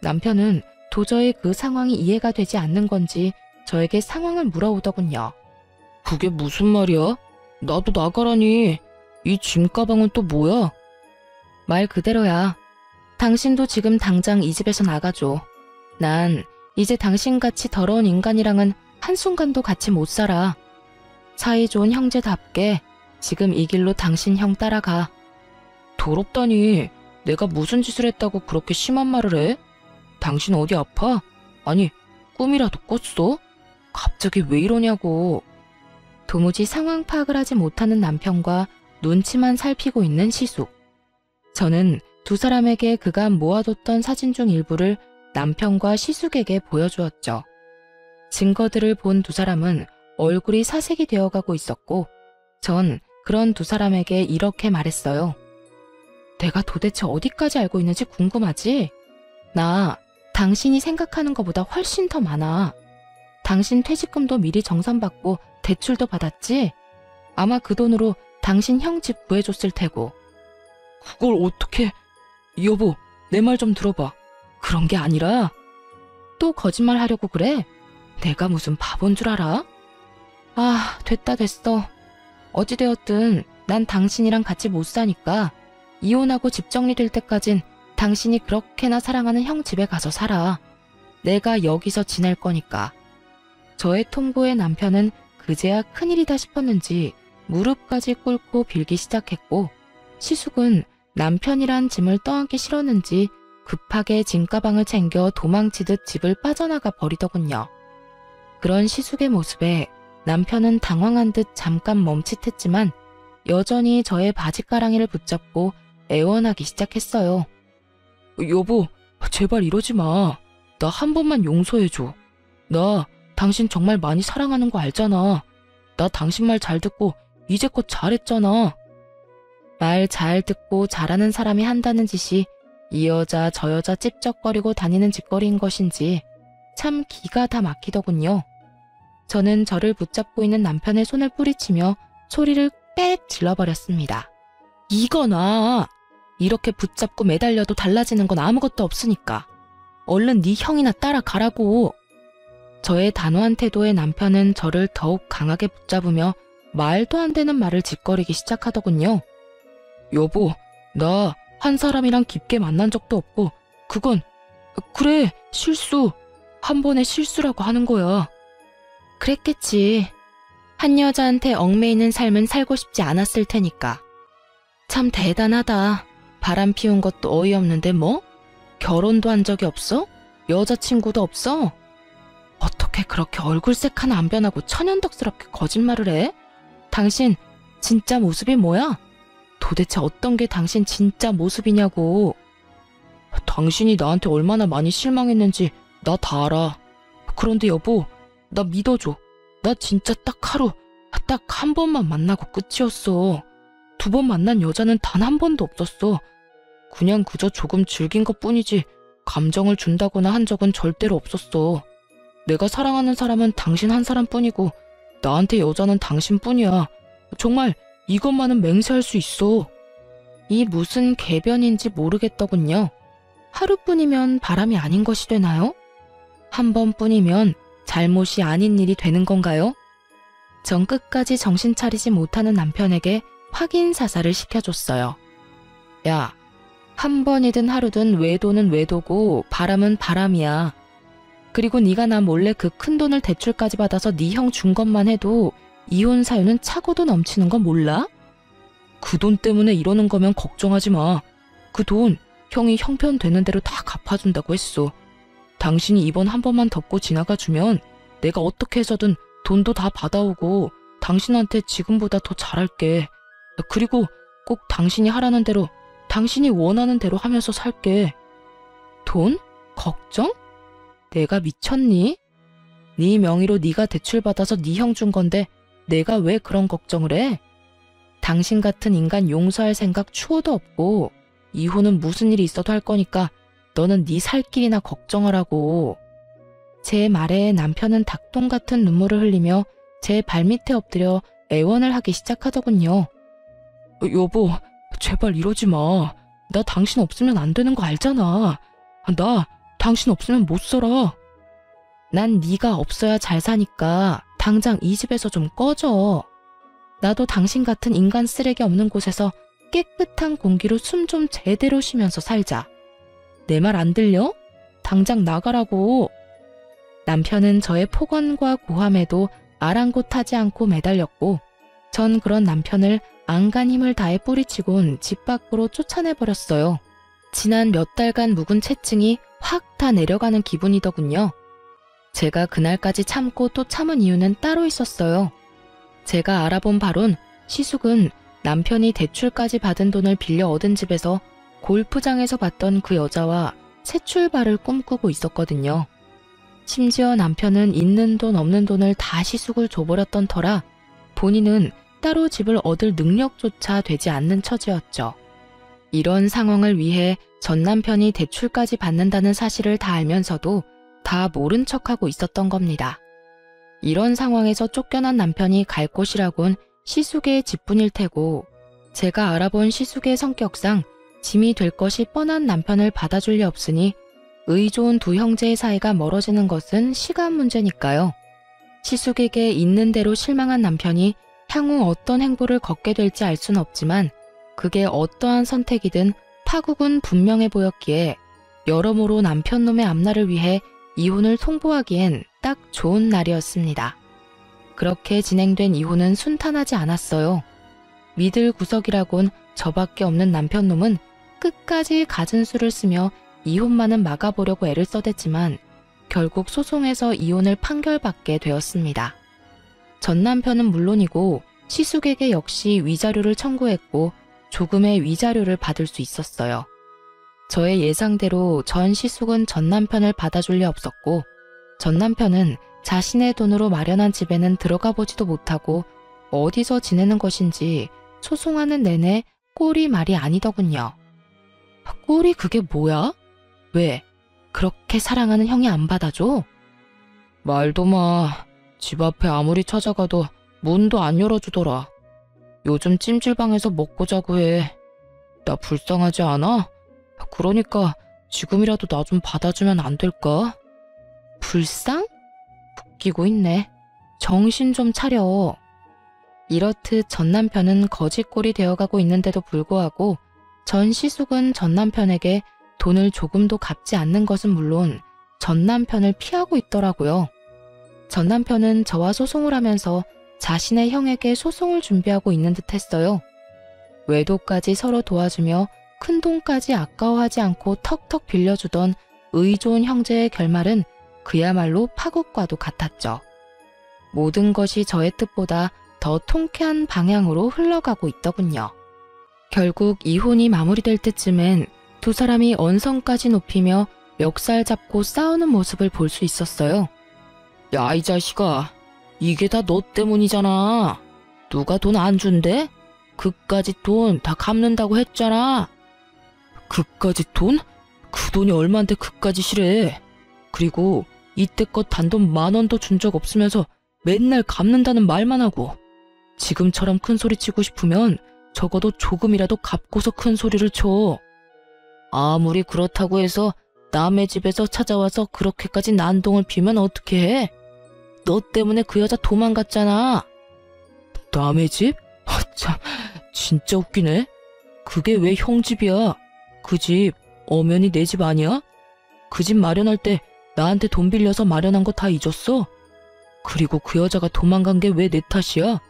남편은 도저히 그 상황이 이해가 되지 않는 건지 저에게 상황을 물어오더군요. 그게 무슨 말이야? 나도 나가라니. 이 짐가방은 또 뭐야? 말 그대로야. 당신도 지금 당장 이 집에서 나가줘. 난 이제 당신같이 더러운 인간이랑은 한순간도 같이 못 살아. 사이 좋은 형제답게 지금 이 길로 당신 형 따라가. 더럽다니. 내가 무슨 짓을 했다고 그렇게 심한 말을 해? 당신 어디 아파? 아니, 꿈이라도 꿨어? 갑자기 왜 이러냐고. 도무지 상황 파악을 하지 못하는 남편과 눈치만 살피고 있는 시숙. 저는 두 사람에게 그간 모아뒀던 사진 중 일부를 남편과 시숙에게 보여주었죠. 증거들을 본 두 사람은 얼굴이 사색이 되어가고 있었고 전 그런 두 사람에게 이렇게 말했어요. 내가 도대체 어디까지 알고 있는지 궁금하지? 나 당신이 생각하는 것보다 훨씬 더 많아. 당신 퇴직금도 미리 정산받고 대출도 받았지? 아마 그 돈으로 당신 형 집 구해줬을 테고. 그걸 어떻게... 여보, 내 말 좀 들어봐. 그런 게 아니라... 또 거짓말 하려고 그래? 내가 무슨 바본 줄 알아? 아, 됐어. 어찌되었든 난 당신이랑 같이 못 사니까 이혼하고 집 정리될 때까진 당신이 그렇게나 사랑하는 형 집에 가서 살아. 내가 여기서 지낼 거니까. 저의 통보에 남편은 그제야 큰일이다 싶었는지 무릎까지 꿇고 빌기 시작했고 시숙은 남편이란 짐을 떠안기 싫었는지 급하게 짐가방을 챙겨 도망치듯 집을 빠져나가 버리더군요. 그런 시숙의 모습에 남편은 당황한 듯 잠깐 멈칫했지만 여전히 저의 바지가랑이를 붙잡고 애원하기 시작했어요. 여보, 제발 이러지 마. 나 한 번만 용서해줘. 나 당신 정말 많이 사랑하는 거 알잖아. 나 당신 말 잘 듣고 이제껏 잘했잖아. 말 잘 듣고 잘하는 사람이 한다는 짓이 이 여자 저 여자 찝쩍거리고 다니는 짓거리인 것인지 참 기가 다 막히더군요. 저는 저를 붙잡고 있는 남편의 손을 뿌리치며 소리를 꽥 질러버렸습니다. 이거나 이렇게 붙잡고 매달려도 달라지는 건 아무것도 없으니까 얼른 네 형이나 따라가라고. 저의 단호한 태도에 남편은 저를 더욱 강하게 붙잡으며 말도 안 되는 말을 짓거리기 시작하더군요. 여보, 나 한 사람이랑 깊게 만난 적도 없고 그건 그래 실수. 한 번의 실수라고 하는 거야. 그랬겠지. 한 여자한테 얽매이는 삶은 살고 싶지 않았을 테니까. 참 대단하다. 바람 피운 것도 어이없는데 뭐? 결혼도 한 적이 없어? 여자친구도 없어? 어떻게 그렇게 얼굴색 하나 안 변하고 천연덕스럽게 거짓말을 해? 당신 진짜 모습이 뭐야? 도대체 어떤 게 당신 진짜 모습이냐고. 당신이 나한테 얼마나 많이 실망했는지 나 다 알아. 그런데 여보, 나 믿어줘. 나 진짜 딱 한 번만 만나고 끝이었어. 2번 만난 여자는 단 한 번도 없었어. 그냥 그저 조금 즐긴 것뿐이지 감정을 준다거나 한 적은 절대로 없었어. 내가 사랑하는 사람은 당신 한 사람뿐이고 나한테 여자는 당신뿐이야. 정말 이것만은 맹세할 수 있어. 이 무슨 궤변인지 모르겠더군요. 하루뿐이면 바람이 아닌 것이 되나요? 한 번뿐이면 잘못이 아닌 일이 되는 건가요? 전 끝까지 정신 차리지 못하는 남편에게 확인 사살을 시켜줬어요. 야, 한 번이든 하루든 외도는 외도고 바람은 바람이야. 그리고 네가 나 몰래 그 큰 돈을 대출까지 받아서 네 형 준 것만 해도 이혼 사유는 차고도 넘치는 거 몰라? 그 돈 때문에 이러는 거면 걱정하지 마. 그 돈 형이 형편되는 대로 다 갚아준다고 했어. 당신이 이번 한 번만 덮고 지나가주면 내가 어떻게 해서든 돈도 다 받아오고 당신한테 지금보다 더 잘할게. 그리고 꼭 당신이 하라는 대로 당신이 원하는 대로 하면서 살게. 돈? 걱정? 내가 미쳤니? 네 명의로 네가 대출받아서 네 형 준 건데 내가 왜 그런 걱정을 해? 당신 같은 인간 용서할 생각 추호도 없고 이혼은 무슨 일이 있어도 할 거니까 너는 네 살 길이나 걱정하라고. 제 말에 남편은 닭똥 같은 눈물을 흘리며 제 발밑에 엎드려 애원을 하기 시작하더군요. 여보, 제발 이러지 마. 나 당신 없으면 안 되는 거 알잖아. 나 당신 없으면 못 살아. 난 네가 없어야 잘 사니까 당장 이 집에서 좀 꺼져. 나도 당신 같은 인간 쓰레기 없는 곳에서 깨끗한 공기로 숨 좀 제대로 쉬면서 살자. 내 말 안 들려? 당장 나가라고. 남편은 저의 폭언과 고함에도 아랑곳하지 않고 매달렸고 전 그런 남편을 안간 힘을 다해 뿌리치곤 집 밖으로 쫓아내버렸어요. 지난 몇 달간 묵은 채증이 확 다 내려가는 기분이더군요. 제가 그날까지 참고 또 참은 이유는 따로 있었어요. 제가 알아본 바론 시숙은 남편이 대출까지 받은 돈을 빌려 얻은 집에서 골프장에서 봤던 그 여자와 새 출발을 꿈꾸고 있었거든요. 심지어 남편은 있는 돈 없는 돈을 다 시숙을 줘버렸던 터라 본인은 따로 집을 얻을 능력조차 되지 않는 처지였죠. 이런 상황을 위해 전 남편이 대출까지 받는다는 사실을 다 알면서도 다 모른 척하고 있었던 겁니다. 이런 상황에서 쫓겨난 남편이 갈 곳이라곤 시숙의 집뿐일 테고 제가 알아본 시숙의 성격상 짐이 될 것이 뻔한 남편을 받아줄 리 없으니 의 좋은 두 형제의 사이가 멀어지는 것은 시간 문제니까요. 시숙에게 있는 대로 실망한 남편이 향후 어떤 행보를 걷게 될지 알 순 없지만 그게 어떠한 선택이든 파국은 분명해 보였기에 여러모로 남편 놈의 앞날을 위해 이혼을 통보하기엔 딱 좋은 날이었습니다. 그렇게 진행된 이혼은 순탄하지 않았어요. 믿을 구석이라곤 저밖에 없는 남편 놈은 끝까지 갖은 수를 쓰며 이혼만은 막아보려고 애를 써댔지만 결국 소송에서 이혼을 판결받게 되었습니다. 전 남편은 물론이고 시숙에게 역시 위자료를 청구했고 조금의 위자료를 받을 수 있었어요. 저의 예상대로 전 시숙은 전 남편을 받아줄 리 없었고 전 남편은 자신의 돈으로 마련한 집에는 들어가 보지도 못하고 어디서 지내는 것인지 소송하는 내내 꼴이 말이 아니더군요. 꼴이 그게 뭐야? 왜? 그렇게 사랑하는 형이 안 받아줘? 말도 마. 집 앞에 아무리 찾아가도 문도 안 열어주더라. 요즘 찜질방에서 먹고 자고 해. 나 불쌍하지 않아? 그러니까 지금이라도 나 좀 받아주면 안 될까? 불쌍? 웃기고 있네. 정신 좀 차려. 이렇듯 전 남편은 거짓골이 되어가고 있는데도 불구하고 전 시숙은 전 남편에게 돈을 조금도 갚지 않는 것은 물론 전 남편을 피하고 있더라고요. 전 남편은 저와 소송을 하면서 자신의 형에게 소송을 준비하고 있는 듯 했어요. 외도까지 서로 도와주며 큰돈까지 아까워하지 않고 턱턱 빌려주던 의 좋은 형제의 결말은 그야말로 파국과도 같았죠. 모든 것이 저의 뜻보다 더 통쾌한 방향으로 흘러가고 있더군요. 결국 이혼이 마무리될 때쯤엔 두 사람이 언성까지 높이며 멱살 잡고 싸우는 모습을 볼 수 있었어요. 야, 이 자식아. 이게 다 너 때문이잖아. 누가 돈 안 준대? 그까짓 돈 다 갚는다고 했잖아. 그까짓 돈? 그 돈이 얼만데 그까짓이래. 그리고 이때껏 단돈 10,000원도 준 적 없으면서 맨날 갚는다는 말만 하고 지금처럼 큰 소리 치고 싶으면 적어도 조금이라도 갚고서 큰 소리를 쳐. 아무리 그렇다고 해서 남의 집에서 찾아와서 그렇게까지 난동을 피우면 어떻게 해? 너 때문에 그 여자 도망갔잖아. 남의 집? 참, 진짜 웃기네. 그게 왜 형 집이야? 그 집 엄연히 내 집 아니야? 그 집 마련할 때 나한테 돈 빌려서 마련한 거 다 잊었어? 그리고 그 여자가 도망간 게 왜 내 탓이야?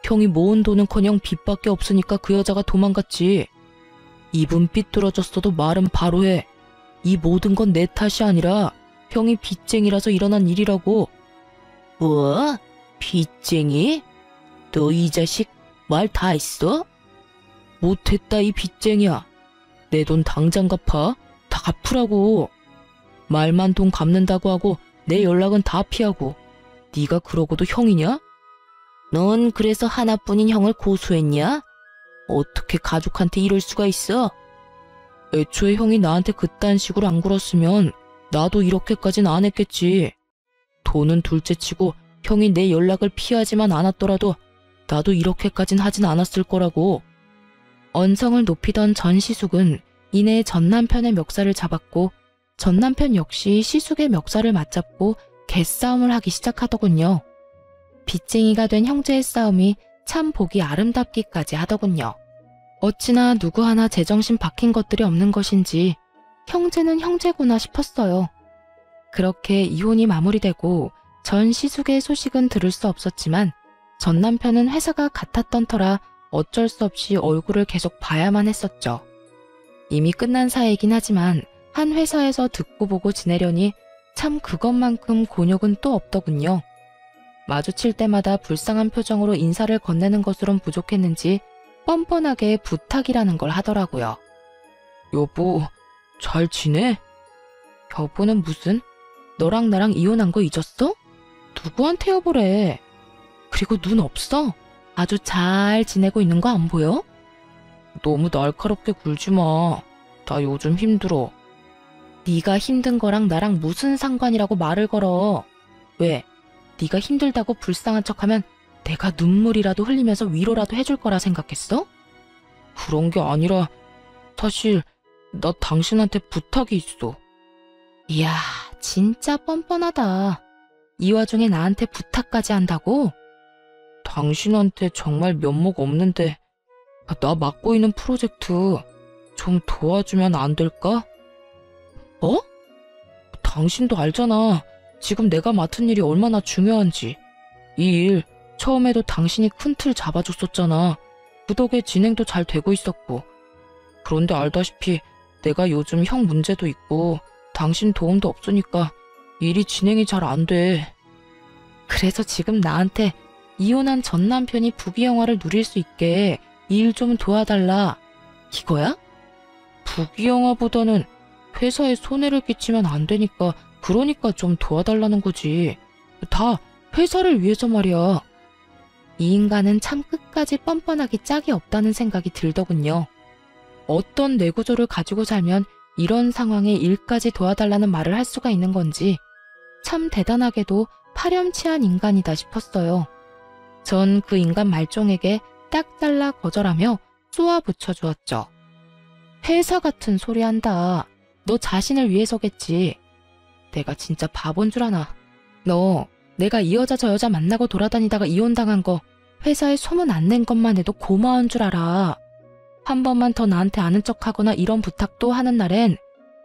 형이 모은 돈은커녕 빚밖에 없으니까 그 여자가 도망갔지. 입은 삐뚤어졌어도 말은 바로 해. 이 모든 건 내 탓이 아니라 형이 빚쟁이라서 일어난 일이라고. 뭐? 빚쟁이? 너 이 자식 말 다 했어? 못했다 이 빚쟁이야. 내 돈 당장 갚아. 다 갚으라고. 말만 돈 갚는다고 하고 내 연락은 다 피하고. 네가 그러고도 형이냐? 넌 그래서 하나뿐인 형을 고소했냐? 어떻게 가족한테 이럴 수가 있어? 애초에 형이 나한테 그딴 식으로 안 굴었으면 나도 이렇게까진 안 했겠지. 돈은 둘째치고 형이 내 연락을 피하지만 않았더라도 나도 이렇게까진 하진 않았을 거라고. 언성을 높이던 전 시숙은 이내 전 남편의 멱살을 잡았고 전 남편 역시 시숙의 멱살을 맞잡고 개싸움을 하기 시작하더군요. 빚쟁이가 된 형제의 싸움이 참 보기 아름답기까지 하더군요. 어찌나 누구 하나 제정신 박힌 것들이 없는 것인지 형제는 형제구나 싶었어요. 그렇게 이혼이 마무리되고 전 시숙의 소식은 들을 수 없었지만 전 남편은 회사가 같았던 터라 어쩔 수 없이 얼굴을 계속 봐야만 했었죠. 이미 끝난 사이이긴 하지만 한 회사에서 듣고 보고 지내려니 참 그것만큼 곤욕은 또 없더군요. 마주칠 때마다 불쌍한 표정으로 인사를 건네는 것으론 부족했는지 뻔뻔하게 부탁이라는 걸 하더라고요. 여보, 잘 지내? 여보는 무슨? 너랑 나랑 이혼한 거 잊었어? 누구한테 여보래? 그리고 눈 없어? 아주 잘 지내고 있는 거 안 보여? 너무 날카롭게 굴지 마. 나 요즘 힘들어. 네가 힘든 거랑 나랑 무슨 상관이라고 말을 걸어. 왜? 네가 힘들다고 불쌍한 척하면 내가 눈물이라도 흘리면서 위로라도 해줄 거라 생각했어? 그런 게 아니라 사실 나 당신한테 부탁이 있어. 이야, 진짜 뻔뻔하다. 이 와중에 나한테 부탁까지 한다고? 당신한테 정말 면목 없는데 나 맡고 있는 프로젝트 좀 도와주면 안 될까? 뭐? 당신도 알잖아. 지금 내가 맡은 일이 얼마나 중요한지. 이 일 처음에도 당신이 큰 틀 잡아줬었잖아. 그 덕에 진행도 잘 되고 있었고. 그런데 알다시피 내가 요즘 형 문제도 있고 당신 도움도 없으니까 일이 진행이 잘 안 돼. 그래서 지금 나한테 이혼한 전 남편이 부귀영화를 누릴 수 있게 일 좀 도와달라. 이거야? 부귀영화보다는 회사에 손해를 끼치면 안 되니까 그러니까 좀 도와달라는 거지. 다 회사를 위해서 말이야. 이 인간은 참 끝까지 뻔뻔하기 짝이 없다는 생각이 들더군요. 어떤 뇌구조를 가지고 살면 이런 상황에 일까지 도와달라는 말을 할 수가 있는 건지 참 대단하게도 파렴치한 인간이다 싶었어요. 전 그 인간 말종에게 딱 잘라 거절하며 쏘아 붙여주었죠. 회사 같은 소리 한다. 너 자신을 위해서겠지. 내가 진짜 바본 줄 아나. 너 내가 이 여자 저 여자 만나고 돌아다니다가 이혼당한 거 회사에 소문 안 낸 것만 해도 고마운 줄 알아. 한 번만 더 나한테 아는 척하거나 이런 부탁도 하는 날엔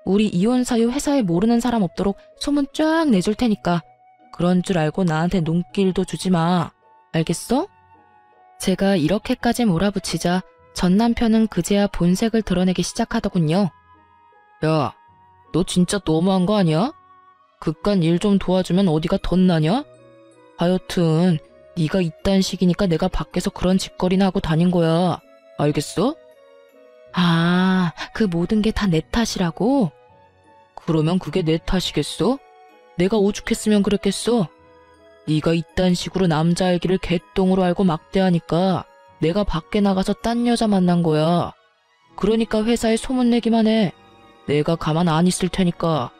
우리 이혼 사유 회사에 모르는 사람 없도록 소문 쫙 내줄 테니까 그런 줄 알고 나한테 눈길도 주지 마. 알겠어? 제가 이렇게까지 몰아붙이자 전 남편은 그제야 본색을 드러내기 시작하더군요. 야, 너 진짜 너무한 거 아니야? 그깟 일 좀 도와주면 어디가 덧나냐? 하여튼 네가 이딴 식이니까 내가 밖에서 그런 짓거리나 하고 다닌 거야. 알겠어? 아, 그 모든 게 다 내 탓이라고? 그러면 그게 내 탓이겠어? 내가 오죽했으면 그랬겠어? 네가 이딴 식으로 남자 얘기를 개똥으로 알고 막대하니까 내가 밖에 나가서 딴 여자 만난 거야. 그러니까 회사에 소문내기만 해. 내가 가만 안 있을 테니까.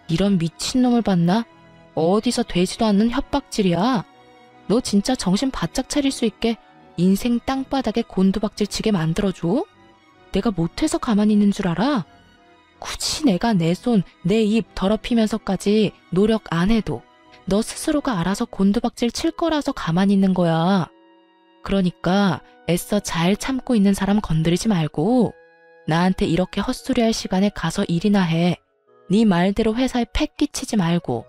이런 미친놈을 봤나? 어디서 되지도 않는 협박질이야. 너 진짜 정신 바짝 차릴 수 있게 인생 땅바닥에 곤두박질 치게 만들어줘? 내가 못해서 가만히 있는 줄 알아? 굳이 내가 내 손, 내 입 더럽히면서까지 노력 안 해도 너 스스로가 알아서 곤두박질 칠 거라서 가만히 있는 거야. 그러니까 애써 잘 참고 있는 사람 건드리지 말고 나한테 이렇게 헛소리할 시간에 가서 일이나 해. 네 말대로 회사에 패 끼치지 말고.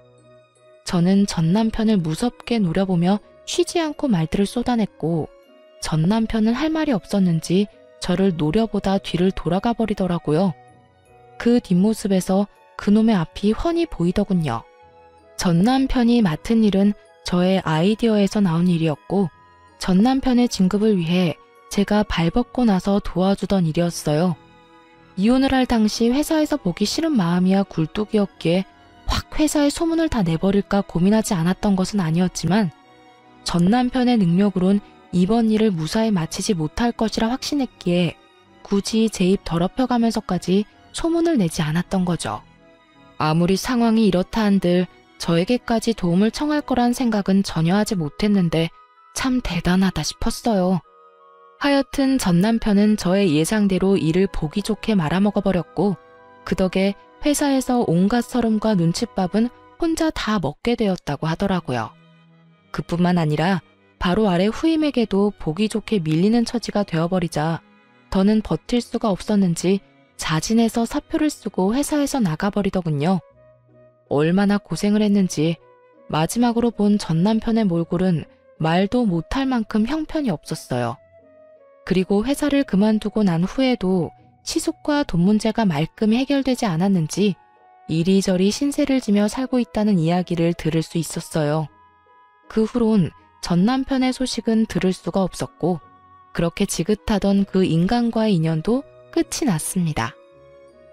저는 전 남편을 무섭게 노려보며 쉬지 않고 말들을 쏟아냈고 전 남편은 할 말이 없었는지 저를 노려보다 뒤를 돌아가 버리더라고요. 그 뒷모습에서 그놈의 앞이 훤히 보이더군요. 전 남편이 맡은 일은 저의 아이디어에서 나온 일이었고 전 남편의 진급을 위해 제가 발벗고 나서 도와주던 일이었어요. 이혼을 할 당시 회사에서 보기 싫은 마음이야 굴뚝이었기에 확 회사에 소문을 다 내버릴까 고민하지 않았던 것은 아니었지만 전 남편의 능력으론 이번 일을 무사히 마치지 못할 것이라 확신했기에 굳이 제 입 더럽혀가면서까지 소문을 내지 않았던 거죠. 아무리 상황이 이렇다 한들 저에게까지 도움을 청할 거란 생각은 전혀 하지 못했는데 참 대단하다 싶었어요. 하여튼 전 남편은 저의 예상대로 일을 보기 좋게 말아먹어버렸고 그 덕에 회사에서 온갖 서름과 눈칫밥은 혼자 다 먹게 되었다고 하더라고요. 그뿐만 아니라 바로 아래 후임에게도 보기 좋게 밀리는 처지가 되어버리자 더는 버틸 수가 없었는지 자진해서 사표를 쓰고 회사에서 나가버리더군요. 얼마나 고생을 했는지 마지막으로 본 전 남편의 몰골은 말도 못할 만큼 형편이 없었어요. 그리고 회사를 그만두고 난 후에도 시숙과 돈 문제가 말끔히 해결되지 않았는지 이리저리 신세를 지며 살고 있다는 이야기를 들을 수 있었어요. 그 후론 전 남편의 소식은 들을 수가 없었고 그렇게 지긋하던 그 인간과의 인연도 끝이 났습니다.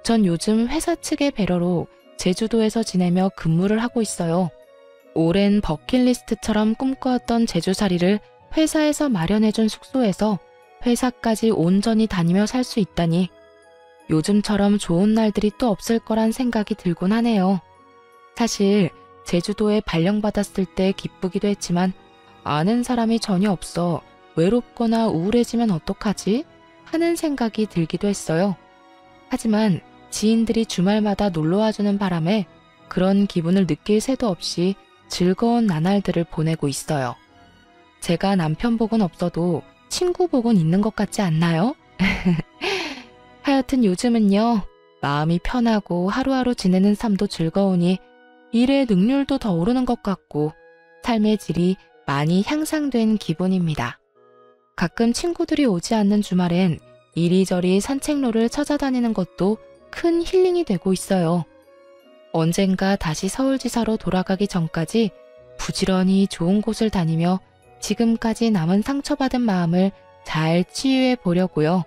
전 요즘 회사 측의 배려로 제주도에서 지내며 근무를 하고 있어요. 오랜 버킷리스트처럼 꿈꿔왔던 제주살이를 회사에서 마련해준 숙소에서 회사까지 온전히 다니며 살 수 있다니 요즘처럼 좋은 날들이 또 없을 거란 생각이 들곤 하네요. 사실 제주도에 발령받았을 때 기쁘기도 했지만 아는 사람이 전혀 없어 외롭거나 우울해지면 어떡하지? 하는 생각이 들기도 했어요. 하지만 지인들이 주말마다 놀러와주는 바람에 그런 기분을 느낄 새도 없이 즐거운 나날들을 보내고 있어요. 제가 남편 복은 없어도 친구 복은 있는 것 같지 않나요? 하여튼 요즘은요, 마음이 편하고 하루하루 지내는 삶도 즐거우니 일의 능률도 더 오르는 것 같고 삶의 질이 많이 향상된 기분입니다. 가끔 친구들이 오지 않는 주말엔 이리저리 산책로를 찾아다니는 것도 큰 힐링이 되고 있어요. 언젠가 다시 서울지사로 돌아가기 전까지 부지런히 좋은 곳을 다니며 지금까지 남은 상처받은 마음을 잘 치유해 보려고요.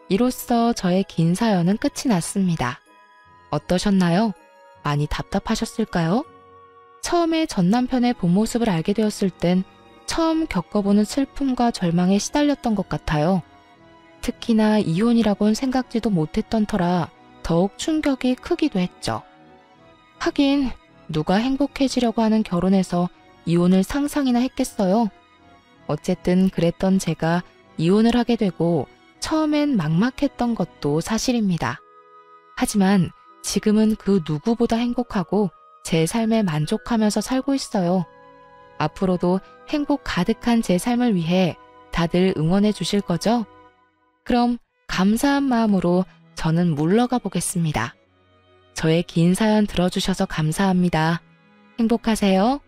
이로써 저의 긴 사연은 끝이 났습니다. 어떠셨나요? 많이 답답하셨을까요? 처음에 전 남편의 본 모습을 알게 되었을 땐 처음 겪어보는 슬픔과 절망에 시달렸던 것 같아요. 특히나 이혼이라곤 생각지도 못했던 터라 더욱 충격이 크기도 했죠. 하긴 누가 행복해지려고 하는 결혼에서 이혼을 상상이나 했겠어요. 어쨌든 그랬던 제가 이혼을 하게 되고 처음엔 막막했던 것도 사실입니다. 하지만 지금은 그 누구보다 행복하고 제 삶에 만족하면서 살고 있어요. 앞으로도 행복 가득한 제 삶을 위해 다들 응원해 주실 거죠? 그럼 감사한 마음으로 저는 물러가 보겠습니다. 저의 긴 사연 들어주셔서 감사합니다. 행복하세요.